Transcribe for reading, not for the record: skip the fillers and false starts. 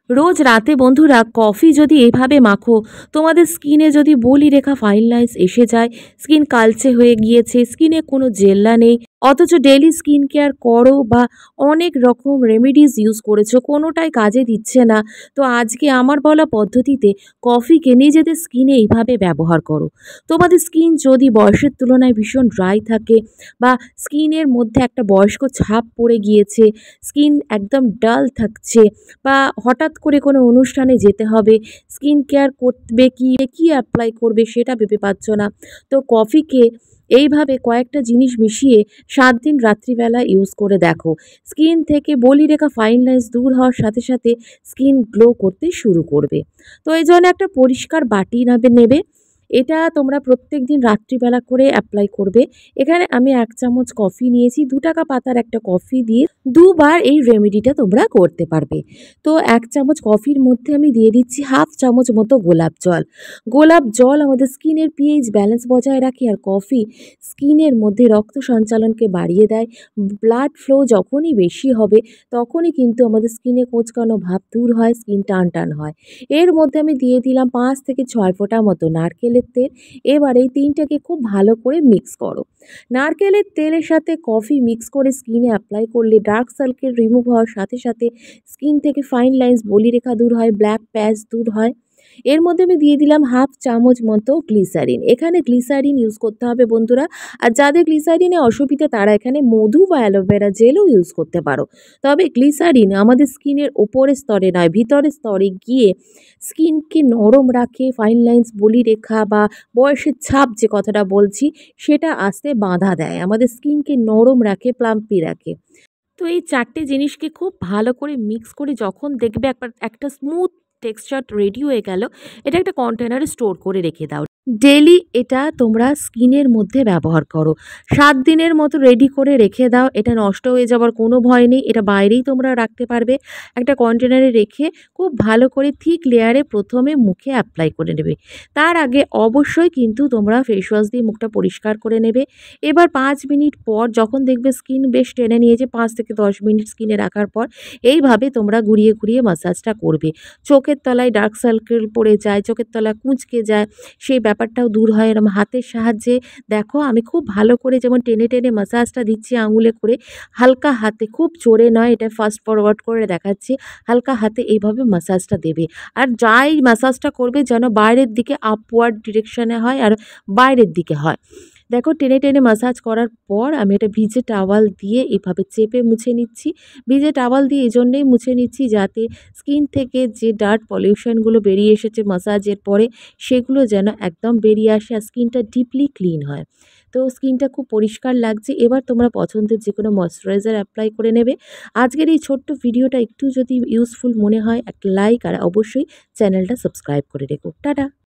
রোজ রাতে বন্ধুরা কফি যদি এভাবে মাখো, তোমাদের স্কিনে যদি বলিরেখা ফাইন লাইন্স এসে যায়, স্কিন কালচে হয়ে গিয়েছে, স্কিনে কোনো জেল্লা নেই, অথচ ডেইলি স্কিন কেয়ার করো বা অনেক রকম রেমেডিস ইউজ করেছো, কোনোটাই কাজে দিচ্ছে না, তো আজকে আমার বলা পদ্ধতিতে কফিকে নিজেদের স্কিনে এইভাবে ব্যবহার করো। তোমাদের স্কিন যদি বয়সের তুলনায় ভীষণ ড্রাই থাকে বা স্কিনের মধ্যে একটা বয়স্ক ছাপ পড়ে গিয়েছে, স্কিন একদম ডাল থাকছে বা হঠাৎ করে কোনো অনুষ্ঠানে যেতে হবে, স্কিন কেয়ার করবে কি অ্যাপ্লাই করবে সেটা ভেবে পাচ্ছ না, তো কফিকে এইভাবে কয়েকটা জিনিস মিশিয়ে 7 দিন রাত্রিবেলা ইউজ করে দেখো। স্কিন থেকে বলিরেখা ফাইন লাইন্স দূর হওয়ার সাথে সাথে স্কিন গ্লো করতে শুরু করবে। তো এই জন্য একটা পরিষ্কার বাটি নেবে, এটা তোমরা প্রত্যেক দিন রাত্রিবেলা করে অ্যাপ্লাই করবে। এখানে আমি 1 চামচ কফি নিয়েছি, 2 টাকা পাতার একটা কফি দিয়ে 2 বার এই রেমেডিটা তোমরা করতে পারবে। তো 1 চামচ কফির মধ্যে আমি দিয়ে দিচ্ছি 1/2 চামচ মতো গোলাপ জল। গোলাপ জল আমাদের স্কিনের পিএইচ ব্যালেন্স বজায় রাখে, আর কফি স্কিনের মধ্যে রক্ত সঞ্চালনকে বাড়িয়ে দেয়। ব্লাড ফ্লো যখনই বেশি হবে তখনই কিন্তু আমাদের স্কিনে কোঁচকানো ভাব দূর হয়, স্কিন টান টান হয়। এর মধ্যে আমি দিয়ে দিলাম 5 থেকে 6 ফোঁটা মতো নারকেলের তেল। এবার এই 3টাকে খুব ভালো করে মিক্স করো। নারকেলের তেলের সাথে কফি মিক্স করে স্কিনে অ্যাপ্লাই করলে ডার্ক সার্কেল রিমুভ হওয়ার সাথে সাথে স্কিন থেকে ফাইন লাইন্স বলিরেখা দূর হয়, ব্ল্যাক প্যাচ দূর হয়। এর মধ্যে আমি দিয়ে দিলাম 1/2 চামচ মতো গ্লিসারিন। এখানে গ্লিসারিন ইউজ করতে হবে বন্ধুরা। আর যাদের গ্লিসারিনে অসুবিধা তারা এখানে মধু বা অ্যালোভেরা জেলও ইউজ করতে পারো। তবে গ্লিসারিন আমাদের স্কিনের ওপরের স্তরে নয়, ভিতরের স্তরে গিয়ে স্কিনকে নরম রাখে, ফাইন লাইন্স বলিরেখা বা বয়সের ছাপ যে কথাটা বলছি সেটা আসতে বাধা দেয়, আমাদের স্কিনকে নরম রাখে, প্লাম্পি রাখে। তো এই 4টে জিনিসকে খুব ভালো করে মিক্স করে যখন দেখবে একটা স্মুথ টেক্সচার রেডি হয়ে গেল, এটা একটা কন্টেনারে স্টোর করে রেখে দাও। ডেলি এটা তোমরা স্কিনের মধ্যে ব্যবহার করো। 7 দিনের মতো রেডি করে রেখে দাও, এটা নষ্ট হয়ে যাওয়ার কোনো ভয় নেই, এটা বাইরেই তোমরা রাখতে পারবে। একটা কন্টেনারে রেখে খুব ভালো করে থিক লেয়ারে প্রথমে মুখে অ্যাপ্লাই করে নেবে। তার আগে অবশ্যই কিন্তু তোমরা ফেস ওয়াশ দিয়ে মুখটা পরিষ্কার করে নেবে। এবার 5 মিনিট পর যখন দেখবে স্কিন বেশ টেনে নিয়েছে, 5 থেকে 10 মিনিট স্কিনে রাখার পর এইভাবে তোমরা ঘুরিয়ে ঘুরিয়ে ম্যাসাজটা করবে। চোখের তলায় ডার্ক সার্কেল পড়ে যায়, চোখের তলায় কুঁচকে যায়, সেই ব্যাপারটাও দূর হয়। এরকম হাতের সাহায্যে দেখো আমি খুব ভালো করে যেমন টেনে টেনে ম্যাসাজটা দিচ্ছি আঙুলে করে, হালকা হাতে, খুব জোরে নয়, এটা ফাস্ট ফরওয়ার্ড করে দেখাচ্ছি, হালকা হাতে এইভাবে ম্যাসাজটা দেবে। আর যাই ম্যাসাজটা করবে যেন বাইরের দিকে আপওয়ার্ড ডিরেকশনে হয় আর বাইরের দিকে হয়। দেখো টেনে টেনে ম্যাসাজ করার পর আমি এটা ভিজে টাওয়াল দিয়ে এভাবে চেপে মুছে নিচ্ছি। ভিজে টাওয়াল দিয়ে এই জন্যেই মুছে নিচ্ছি যাতে স্কিন থেকে যে ডার্ট পলিউশনগুলো বেরিয়ে এসেছে ম্যাসাজের পরে সেগুলো যেন একদম বেরিয়ে আসে আর স্কিনটা ডিপলি ক্লিন হয়। তো স্কিনটা খুব পরিষ্কার লাগছে। এবার তোমরা পছন্দের যে কোনো ময়শ্চারাইজার অ্যাপ্লাই করে নেবে। আজকের এই ছোট্ট ভিডিওটা একটু যদি ইউজফুল মনে হয় একটা লাইক আর অবশ্যই চ্যানেলটা সাবস্ক্রাইব করে রেখো। টাটা।